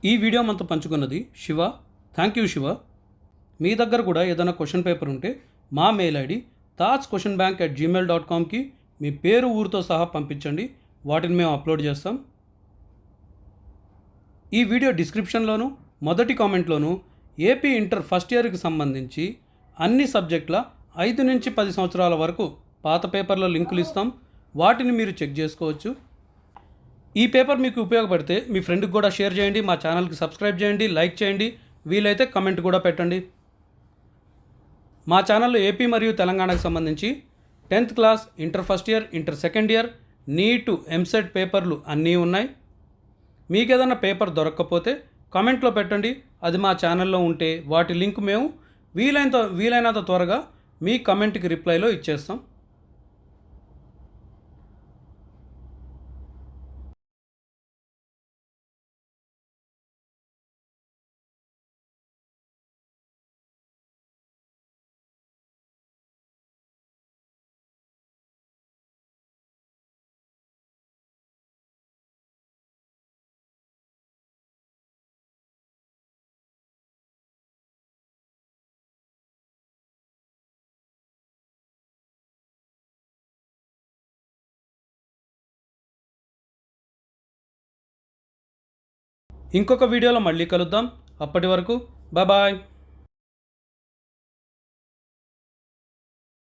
ఈ వీడియో మనతో పంచుకున్నది శివ. Thank you Shiva. మీ దగ్గర కూడా ఏదైనా క్వశ్చన్ పేపర్ ఉంటే మా మెయిల్ ఐడి thoughtsquestionbank@gmail.comకి మీ పేరు ఊరితో సహా పంపించండి. వాటిని మేము అప్లోడ్ చేస్తాం. ఈ వీడియో డిస్క్రిప్షన్లోను మొదటి కామెంట్లోను ఏపీ ఇంటర్ ఫస్ట్ ఇయర్కి సంబంధించి అన్ని సబ్జెక్టుల 5 నుంచి 10 సంవత్సరాల వరకు పాత పేపర్ల లింకులు ఇస్తాం. వాటిని మీరు చెక్ చేసుకోవచ్చు. ఈ పేపర్ మీకు ఉపయోగపడితే మీ ఫ్రెండ్కి కూడా షేర్ చేయండి. మా ఛానల్కి సబ్స్క్రైబ్ చేయండి, లైక్ చేయండి, వీలైతే కమెంట్ కూడా పెట్టండి. మా ఛానల్లో ఏపీ మరియు తెలంగాణకు సంబంధించి 10th class, inter first year, inter second year, NEET, EAMCET పేపర్లు అన్నీ ఉన్నాయి. మీకు ఏదైనా పేపర్ దొరక్కపోతే కామెంట్లో పెట్టండి. అది మా ఛానల్లో ఉంటే వాటి లింక్ మేము వీలైనంత త్వరగా మీ కమెంట్కి రిప్లైలో ఇచ్చేస్తాం. ఇంకొక వీడియోలో మళ్ళీ కలుద్దాం. అప్పటి వరకు బాయ్.